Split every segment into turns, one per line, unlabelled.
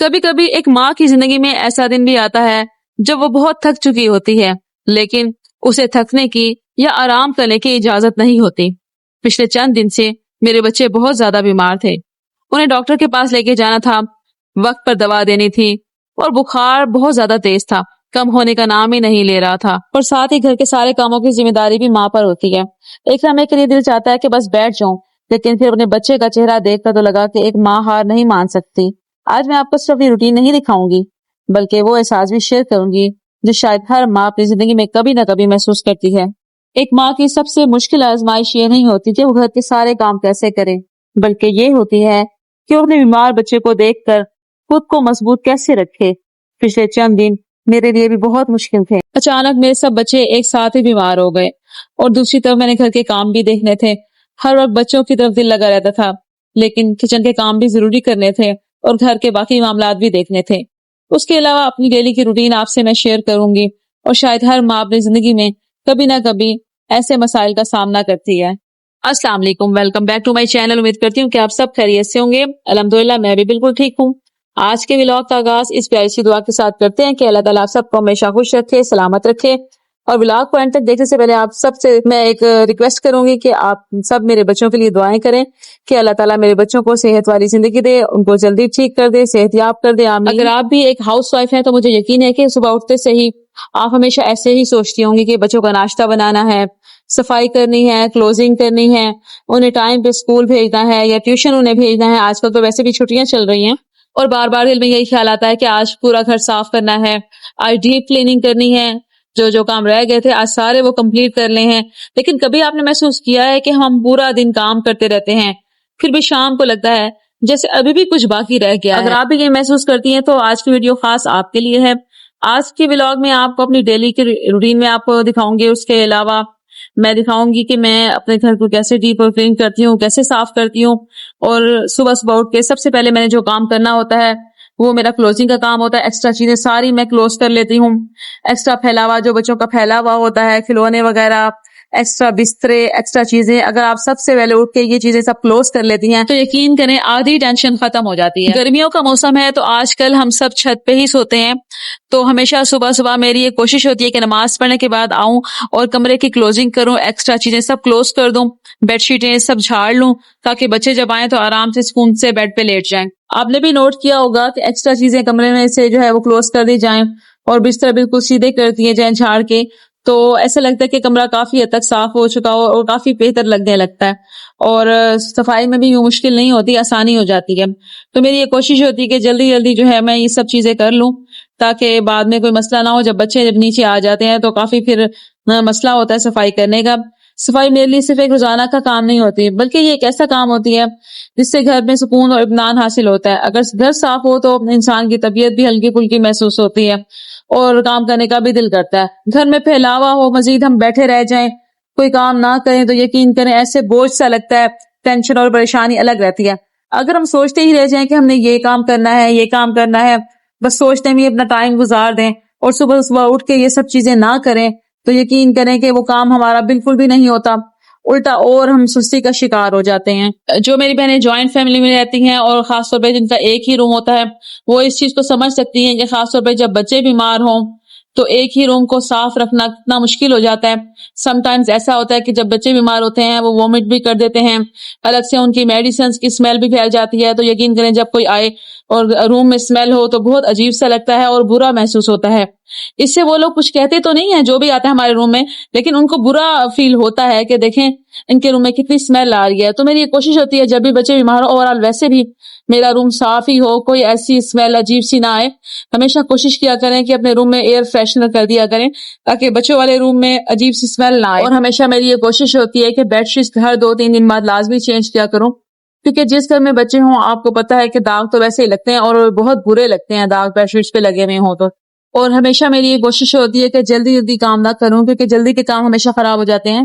کبھی کبھی ایک ماں کی زندگی میں ایسا دن بھی آتا ہے جب وہ بہت تھک چکی ہوتی ہے، لیکن اسے تھکنے کی یا آرام کرنے کی اجازت نہیں ہوتی۔ پچھلے چند دن سے میرے بچے بہت زیادہ بیمار تھے، انہیں ڈاکٹر کے پاس لے کے جانا تھا، وقت پر دوا دینی تھی، اور بخار بہت زیادہ تیز تھا، کم ہونے کا نام ہی نہیں لے رہا تھا، اور ساتھ ہی گھر کے سارے کاموں کی ذمہ داری بھی ماں پر ہوتی ہے۔ ایک لمحے کے لیے دل چاہتا ہے کہ بس بیٹھ جاؤں، لیکن پھر اپنے بچے کا چہرہ دیکھ کر تو لگا کہ ایک ماں ہار نہیں مان سکتی۔ آج میں آپ کو صرف اپنی روٹین نہیں دکھاؤں گی، بلکہ وہ احساس بھی شیئر کروں گی جو شاید ہر ماں اپنی زندگی میں کبھی نہ کبھی محسوس کرتی ہے۔ ایک ماں کی سب سے مشکل آزمائش یہ نہیں ہوتی کہ وہ گھر کے سارے کام کیسے کرے، بلکہ یہ ہوتی ہے کہ وہ اپنے بیمار بچے کو دیکھ کر خود کو مضبوط کیسے رکھے۔ پچھلے چند دن میرے لیے بھی بہت مشکل تھے۔ اچانک میرے سب بچے ایک ساتھ ہی بیمار ہو گئے، اور دوسری طرف میں نے گھر کے کام بھی دیکھنے تھے۔ ہر وقت بچوں کی طرف دل لگا رہتا تھا، لیکن کچن کے کام بھی ضروری کرنے تھے اور گھر کے باقی معاملات بھی دیکھنے تھے۔ اس کے علاوہ اپنی ڈیلی کی روٹین آپ سے میں شیئر کروں گی، اور شاید ہر ماں اپنی زندگی میں کبھی نہ کبھی ایسے مسائل کا سامنا کرتی ہے۔ السلام علیکم، welcome back to my channel. امید کرتی ہوں کہ آپ سب خیریت سے ہوں گے۔ الحمدللہ میں بھی بالکل ٹھیک ہوں۔ آج کے ولاگ کا آغاز اس پیاری سی دعا کے ساتھ کرتے ہیں کہ اللہ تعالیٰ آپ سب کو ہمیشہ خوش رکھے، سلامت رکھے۔ اور ولاگ کو اینڈ تک دیکھنے سے پہلے آپ سب سے میں ایک ریکویسٹ کروں گی کہ آپ سب میرے بچوں کے لیے دعائیں کریں کہ اللہ تعالیٰ میرے بچوں کو صحت والی زندگی دے، ان کو جلدی ٹھیک کر دے، صحت یاب کر دے، آمین۔ اگر آپ بھی ایک ہاؤس وائف ہیں تو مجھے یقین ہے کہ صبح اٹھتے سے ہی آپ ہمیشہ ایسے ہی سوچتی ہوں گی کہ بچوں کا ناشتہ بنانا ہے، صفائی کرنی ہے، کلوزنگ کرنی ہے، انہیں ٹائم پہ اسکول بھیجنا ہے یا ٹیوشن انہیں بھیجنا ہے۔ آج کل تو ویسے بھی چھٹیاں چل رہی ہیں، اور بار بار دل میں یہی خیال آتا ہے کہ آج پورا گھر صاف کرنا ہے، آج ڈیپ کلیننگ کرنی ہے، جو کام رہ گئے تھے آج سارے وہ کمپلیٹ کر لے ہیں۔ لیکن کبھی آپ نے محسوس کیا ہے کہ ہم پورا دن کام کرتے رہتے ہیں، پھر بھی شام کو لگتا ہے جیسے ابھی بھی کچھ باقی رہ گیا ہے؟ اگر آپ بھی یہ محسوس کرتی ہیں تو آج کی ویڈیو خاص آپ کے لیے ہے۔ آج کے ولاگ میں آپ کو اپنی ڈیلی کی روٹین میں آپ کو دکھاؤں گی، اس کے علاوہ میں دکھاؤں گی کہ میں اپنے گھر کو کیسے ڈیپ کلین کرتی ہوں، کیسے صاف کرتی ہوں، اور صبح صبح اٹھ کے سب سے پہلے میں نے جو کام کرنا ہوتا ہے وہ میرا کلوزنگ کا کام ہوتا ہے۔ ایکسٹرا چیزیں ساری میں کلوز کر لیتی ہوں، ایکسٹرا پھیلا ہوا جو بچوں کا پھیلا ہوا ہوتا ہے، کھلونے وغیرہ، ایکسٹرا بسترے، ایکسٹرا چیزیں، اگر آپ سب سے پہلے اٹھ کے یہ چیزیں سب کلوز کر لیتی ہیں تو یقین کریں آدھی ٹینشن ختم ہو جاتی ہے۔ گرمیوں کا موسم ہے تو آج کل ہم سب چھت پہ ہی سوتے ہیں، تو ہمیشہ صبح صبح میری یہ کوشش ہوتی ہے کہ نماز پڑھنے کے بعد آؤں اور کمرے کی کلوزنگ کروں، ایکسٹرا چیزیں سب کلوز کر دوں، بیڈ شیٹیں سب جھاڑ لوں تاکہ بچے جب آئیں تو آرام سے سکون سے بیڈ پہ لیٹ جائیں۔ آپ نے بھی نوٹ کیا ہوگا کہ ایکسٹرا چیزیں کمرے میں سے جو ہے وہ کلوز کر دی جائیں اور بستر بالکل سیدھے کر دیے جائیں جھاڑ کے، تو ایسا لگتا ہے کہ کمرہ کافی حد تک صاف ہو چکا ہو اور کافی بہتر لگنے لگتا ہے، اور صفائی میں بھی یوں مشکل نہیں ہوتی، آسانی ہو جاتی ہے۔ تو میری یہ کوشش ہوتی ہے کہ جلدی جلدی جو ہے میں یہ سب چیزیں کر لوں تاکہ بعد میں کوئی مسئلہ نہ ہو، جب بچے نیچے آ جاتے ہیں تو کافی پھر مسئلہ ہوتا ہے صفائی کرنے کا۔ صفائی میرے لیے صرف ایک روزانہ کا کام نہیں ہوتی، بلکہ یہ ایک ایسا کام ہوتی ہے جس سے گھر میں سکون اور اطمینان حاصل ہوتا ہے۔ اگر گھر صاف ہو تو انسان کی طبیعت بھی ہلکی پھلکی محسوس ہوتی ہے اور کام کرنے کا بھی دل کرتا ہے۔ گھر میں پھیلاوا ہو، مزید ہم بیٹھے رہ جائیں، کوئی کام نہ کریں تو یقین کریں ایسے بوجھ سا لگتا ہے، ٹینشن اور پریشانی الگ رہتی ہے۔ اگر ہم سوچتے ہی رہ جائیں کہ ہم نے یہ کام کرنا ہے، یہ کام کرنا ہے، بس سوچتے میں اپنا ٹائم گزار دیں اور صبح صبح اٹھ کے یہ سب چیزیں نہ کریں تو یقین کریں کہ وہ کام ہمارا بالکل بھی نہیں ہوتا، الٹا اور ہم سستی کا شکار ہو جاتے ہیں۔ جو میری بہنیں جوائنٹ فیملی میں رہتی ہیں اور خاص طور پہ جن کا ایک ہی روم ہوتا ہے وہ اس چیز کو سمجھ سکتی ہیں کہ خاص طور پہ جب بچے بیمار ہوں تو ایک ہی روم کو صاف رکھنا کتنا مشکل ہو جاتا ہے۔ سم ٹائمز ایسا ہوتا ہے کہ جب بچے بیمار ہوتے ہیں وہ وومٹ بھی کر دیتے ہیں، الگ سے ان کی میڈیسنز کی اسمیل بھی پھیل جاتی ہے، تو یقین کریں جب کوئی آئے اور روم میں اسمیل ہو تو بہت عجیب سا لگتا ہے اور برا محسوس ہوتا ہے۔ اس سے وہ لوگ کچھ کہتے تو نہیں ہیں جو بھی آتے ہیں ہمارے روم میں، لیکن ان کو برا فیل ہوتا ہے کہ دیکھیں ان کے روم میں کتنی اسمیل آ رہی ہے۔ تو میری یہ کوشش ہوتی ہے جب بھی بچے بیمار ہو، اوورآل ویسے بھی میرا روم صاف ہی ہو، کوئی ایسی اسمیل عجیب سی نہ آئے، ہمیشہ کوشش کیا کریں کہ اپنے روم میں ایئر فریشنر کر دیا کریں تاکہ بچوں والے روم میں عجیب سی اسمیل نہ آئے۔ اور ہمیشہ میری یہ کوشش ہوتی ہے کہ بیڈ شیٹس ہر 2-3 دن بعد لازمی چینج کیا کروں، کیونکہ جس گھر میں بچے ہوں آپ کو پتا ہے کہ داغ تو ویسے ہی لگتے ہیں اور بہت برے لگتے ہیں داغ بیڈ شیٹس پہ لگے ہوئے ہوں تو۔ اور ہمیشہ میری یہ کوشش ہوتی ہے کہ جلدی جلدی کام نہ کروں، کیونکہ جلدی کے کام ہمیشہ خراب ہو جاتے ہیں۔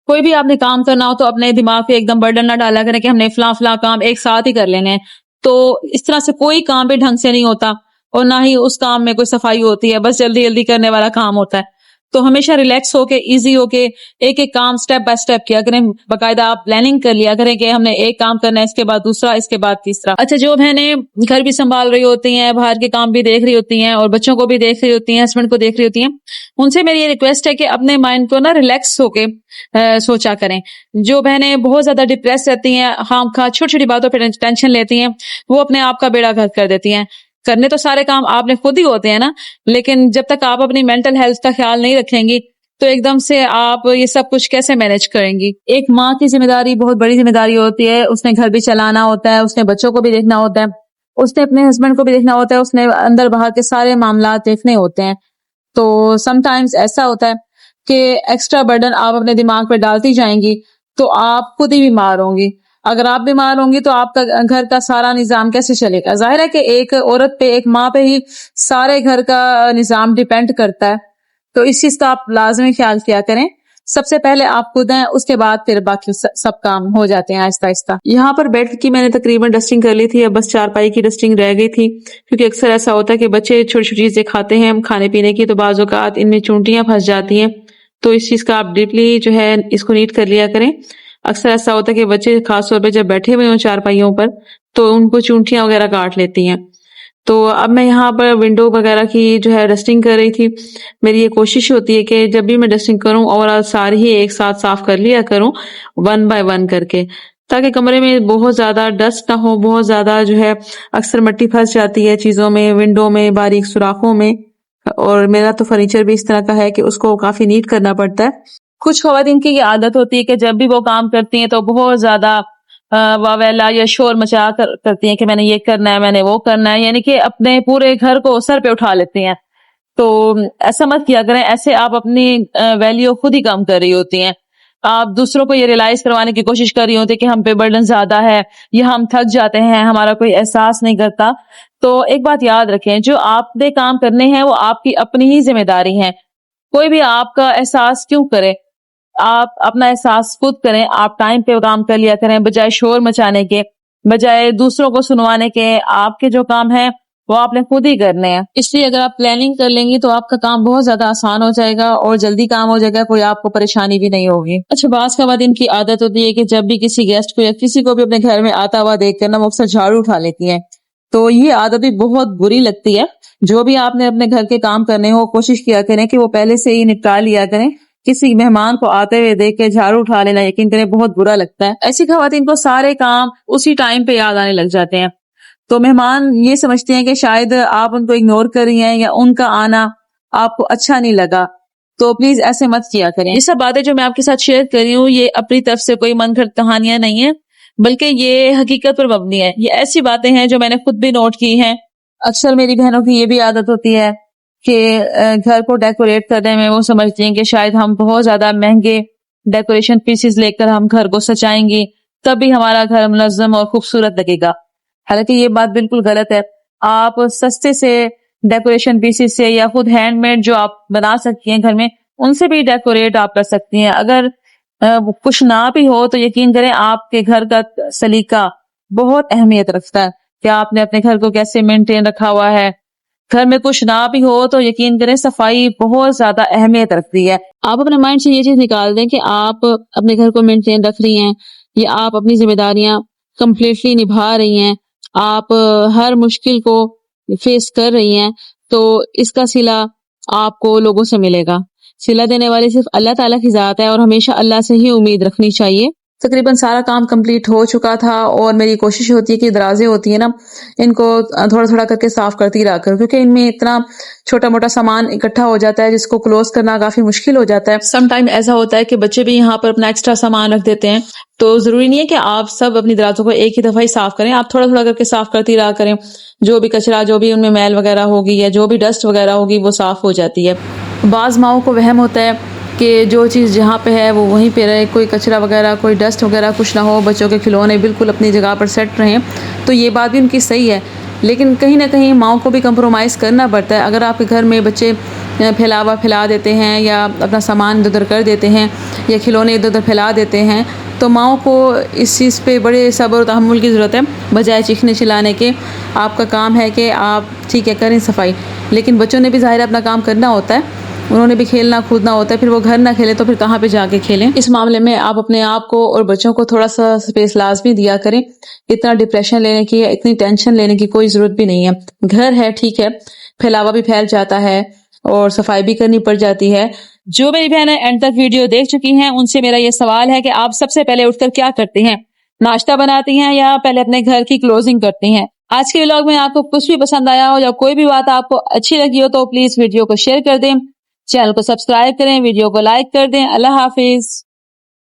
کوئی بھی آپ نے کام کرنا ہو تو اپنے دماغ پہ ایک دم برڈن نہ ڈالا کریں کہ ہم نے فلاں کام ایک ساتھ ہی کر لینے ہیں، تو اس طرح سے کوئی کام بھی ڈھنگ سے نہیں ہوتا اور نہ ہی اس کام میں کوئی صفائی ہوتی ہے، بس جلدی جلدی کرنے والا کام ہوتا ہے۔ تو ہمیشہ ریلیکس ہو کے ایزی ہو کے ایک ایک کام سٹیپ بائی سٹیپ کیا کریں. باقاعدہ آپ پلاننگ کر لیا کریں کہ ہم نے ایک کام کرنا ہے, اس کے بعد دوسرا, اس کے بعد تیسرا. اچھا, جو بہنیں گھر بھی سنبھال رہی ہوتی ہیں, باہر کے کام بھی دیکھ رہی ہوتی ہیں اور بچوں کو بھی دیکھ رہی ہوتی ہیں, ہسبینڈ کو دیکھ رہی ہوتی ہیں, ان سے میری یہ ریکویسٹ ہے کہ اپنے مائنڈ کو نا ریلیکس ہو کے سوچا کریں. جو بہنیں بہت زیادہ ڈپریس رہتی ہیں, خام خواہ چھوٹی چھوٹی باتوں پہ ٹینشن لیتی ہیں, وہ اپنے آپ کا بیڑا گھر کر دیتی ہیں. کرنے تو سارے کام آپ نے خود ہی ہوتے ہیں نا, لیکن جب تک آپ اپنی مینٹل ہیلتھ کا خیال نہیں رکھیں گی تو ایک دم سے آپ یہ سب کچھ کیسے مینج کریں گی. ایک ماں کی ذمہ داری بہت بڑی ذمہ داری ہوتی ہے. اس نے گھر بھی چلانا ہوتا ہے, اس نے بچوں کو بھی دیکھنا ہوتا ہے, اس نے اپنے ہسبینڈ کو بھی دیکھنا ہوتا ہے, اس نے اندر باہر کے سارے معاملات دیکھنے ہوتے ہیں. تو سم ٹائمز ایسا ہوتا ہے کہ ایکسٹرا برڈن آپ اپنے دماغ پہ ڈالتی جائیں گی تو آپ خود ہی بیمار ہوں گی. اگر آپ بیمار ہوں گی تو آپ کا گھر کا سارا نظام کیسے چلے گا؟ ظاہر ہے کہ ایک عورت پہ, ایک ماں پہ ہی سارے گھر کا نظام ڈیپینڈ کرتا ہے. تو اس چیز کا آپ لازمی خیال کیا کریں. سب سے پہلے آپ خود ہیں, اس کے بعد پھر باقی سب کام ہو جاتے ہیں آہستہ آہستہ. یہاں پر بیڈ کی میں نے تقریباً ڈسٹنگ کر لی تھی, اب بس چارپائی کی ڈسٹنگ رہ گئی تھی, کیونکہ اکثر ایسا ہوتا ہے کہ بچے چھوٹی چھوٹی چیزیں کھاتے ہیں کھانے پینے کی, تو بعض اوقات ان میں چونٹیاں پھنس جاتی ہیں. تو اس چیز کا آپ ڈیپلی جو ہے اس کو نیٹ کر لیا کریں. اکثر ایسا ہوتا ہے کہ بچے خاص طور پہ جب بیٹھے ہوئے ہوں چارپائیوں پر تو ان کو چونٹیاں وغیرہ کاٹ لیتی ہیں. تو اب میں یہاں پر ونڈو وغیرہ کی جو ہے ڈسٹنگ کر رہی تھی. میری یہ کوشش ہوتی ہے کہ جب بھی میں ڈسٹنگ کروں اور ساری ہی ایک ساتھ صاف کر لیا کروں, 1 بائی 1 کر کے, تاکہ کمرے میں بہت زیادہ ڈسٹ نہ ہو, بہت زیادہ جو ہے اکثر مٹی پھنس جاتی ہے چیزوں میں, ونڈو میں, باریک سوراخوں میں. اور میرا تو فرنیچر بھی اس طرح کا ہے کہ اس کو کافی نیٹ کرنا پڑتا ہے. کچھ خواتین کی یہ عادت ہوتی ہے کہ جب بھی وہ کام کرتی ہیں تو بہت زیادہ واویلا یا شور مچا کرتی ہیں کہ میں نے یہ کرنا ہے, میں نے وہ کرنا ہے, یعنی کہ اپنے پورے گھر کو سر پہ اٹھا لیتی ہیں. تو ایسا مت کیا کریں, ایسے آپ اپنی ویلیو خود ہی کم کر رہی ہوتی ہیں. آپ دوسروں کو یہ ریلائز کروانے کی کوشش کر رہی ہوتی کہ ہم پہ برڈن زیادہ ہے یا ہم تھک جاتے ہیں, ہمارا کوئی احساس نہیں کرتا. تو ایک بات یاد رکھیں, جو آپ نے کام کرنے ہیں وہ آپ کی اپنی ہی ذمہ داری ہیں. کوئی بھی آپ کا احساس کیوں کرے, آپ اپنا احساس خود کریں. آپ ٹائم پہ کام کر لیا کریں, بجائے شور مچانے کے, بجائے دوسروں کو سنوانے کے. آپ کے جو کام ہیں وہ آپ نے خود ہی کرنے ہیں. اس لیے اگر آپ پلاننگ کر لیں گی تو آپ کا کام بہت زیادہ آسان ہو جائے گا اور جلدی کام ہو جائے گا, کوئی آپ کو پریشانی بھی نہیں ہوگی. اچھا, بعض خواتین کی عادت ہوتی ہے کہ جب بھی کسی گیسٹ کو یا کسی کو بھی اپنے گھر میں آتا ہوا دیکھ کر نا وہ اکثر جھاڑو اٹھا لیتی ہیں. تو یہ عادت بھی بہت بری لگتی ہے. جو بھی آپ نے اپنے گھر کے کام کرنے ہو کوشش کیا کریں کہ وہ پہلے سے ہی نپٹا لیا کریں. کسی مہمان کو آتے ہوئے دیکھ کے جھاڑو اٹھا لینا یقین کریں بہت برا لگتا ہے. ایسی خواتین کو سارے کام اسی ٹائم پہ یاد آنے لگ جاتے ہیں. تو مہمان یہ سمجھتے ہیں کہ شاید آپ ان کو اگنور کر رہی ہیں یا ان کا آنا آپ کو اچھا نہیں لگا. تو پلیز ایسے مت کیا کریں. یہ سب باتیں جو میں آپ کے ساتھ شیئر کر رہی ہوں یہ اپنی طرف سے کوئی من گھڑت کہانیاں نہیں ہیں, بلکہ یہ حقیقت پر مبنی ہے. یہ ایسی باتیں ہیں جو میں نے خود بھی نوٹ کی ہیں. اکثر میری بہنوں کی یہ بھی عادت ہوتی ہے کہ گھر کو ڈیکوریٹ کرنے میں وہ سمجھتی ہیں کہ شاید ہم بہت زیادہ مہنگے ڈیکوریشن پیسز لے کر ہم گھر کو سجائیں گی تبھی ہمارا گھر منظم اور خوبصورت لگے گا. حالانکہ یہ بات بالکل غلط ہے. آپ سستے سے ڈیکوریشن پیسز سے یا خود ہینڈ میڈ جو آپ بنا سکتی ہیں گھر میں, ان سے بھی ڈیکوریٹ آپ کر سکتی ہیں. اگر کچھ نہ بھی ہو تو یقین کریں آپ کے گھر کا سلیقہ بہت اہمیت رکھتا ہے کہ آپ نے اپنے گھر کو کیسے مینٹین رکھا ہوا ہے. گھر میں کچھ نہ بھی ہو تو یقین کریں صفائی بہت زیادہ اہمیت رکھتی ہے. آپ اپنے مائنڈ سے یہ چیز نکال دیں کہ آپ اپنے گھر کو مینٹین رکھ رہی ہیں یا آپ اپنی ذمہ داریاں کمپلیٹلی نبھا رہی ہیں, آپ ہر مشکل کو فیس کر رہی ہیں, تو اس کا صلہ آپ کو لوگوں سے ملے گا. صلہ دینے والی صرف اللہ تعالیٰ کی ذات ہے اور ہمیشہ اللہ سے ہی امید رکھنی چاہیے. تقریباً سارا کام کمپلیٹ ہو چکا تھا اور میری کوشش ہوتی ہے کہ درازیں ہوتی ہیں نا ان کو تھوڑا تھوڑا کر کے صاف کرتی رہا کر, کیونکہ ان میں اتنا چھوٹا موٹا سامان اکٹھا ہو جاتا ہے جس کو کلوز کرنا کافی مشکل ہو جاتا ہے. سم ٹائم ایسا ہوتا ہے کہ بچے بھی یہاں پر اپنا ایکسٹرا سامان رکھ دیتے ہیں, تو ضروری نہیں ہے کہ آپ سب اپنی درازوں کو ایک ہی دفعہ ہی صاف کریں. آپ تھوڑا تھوڑا کر کے صاف کرتی رہا کریں. جو بھی کچرا, جو بھی ان میں میل وغیرہ ہوگی یا جو بھی ڈسٹ وغیرہ ہوگی وہ صاف ہو جاتی ہے. بعض ماؤں کو وہم ہوتا ہے کہ جو چیز جہاں پہ ہے وہ وہیں پہ رہے, کوئی کچرا وغیرہ کوئی ڈسٹ وغیرہ کچھ نہ ہو, بچوں کے کھلونے بالکل اپنی جگہ پر سیٹ رہیں. تو یہ بات بھی ان کی صحیح ہے, لیکن کہیں نہ کہیں ماؤں کو بھی کمپرومائز کرنا پڑتا ہے. اگر آپ کے گھر میں بچے پھیلا دیتے ہیں یا اپنا سامان ادھر ادھر کر دیتے ہیں یا کھلونے ادھر ادھر پھیلا دیتے ہیں تو ماؤں کو اس چیز پہ بڑے صبر و تحمل کی ضرورت ہے. بجائے چیخنے چلانے کے آپ کا کام ہے کہ آپ ٹھیک ہے کریں صفائی, لیکن بچوں نے بھی ظاہر اپنا کام کرنا ہوتا ہے. انہوں نے بھی کھیلنا کودنا ہوتا ہے، پھر وہ گھر نہ کھیلے تو پھر کہاں پہ جا کے کھیلیں۔ اس معاملے میں آپ اپنے آپ کو اور بچوں کو تھوڑا سا اسپیس لازمی دیا کریں۔ اتنا ڈپریشن لینے کی، اتنی ٹینشن لینے کی کوئی ضرورت بھی نہیں ہے۔ گھر ہے ٹھیک ہے، پھیلاوا بھی پھیل جاتا ہے اور صفائی بھی کرنی پڑ جاتی ہے۔ جو میری بہنیں اینڈ تک ویڈیو دیکھ چکی ہیں ان سے میرا یہ سوال ہے کہ آپ سب سے پہلے اٹھ کر کیا کرتی ہیں؟ ناشتہ بناتی ہیں یا پہلے اپنے گھر کی کلوزنگ کرتی ہیں؟ آج کے ولاگ میں آپ کو کچھ بھی پسند آیا ہو یا کوئی بھی بات آپ کو اچھی لگی ہو تو پلیز ویڈیو کو شیئر کر دیں، چینل کو سبسکرائب کریں، ویڈیو کو لائک کر دیں۔ اللہ حافظ۔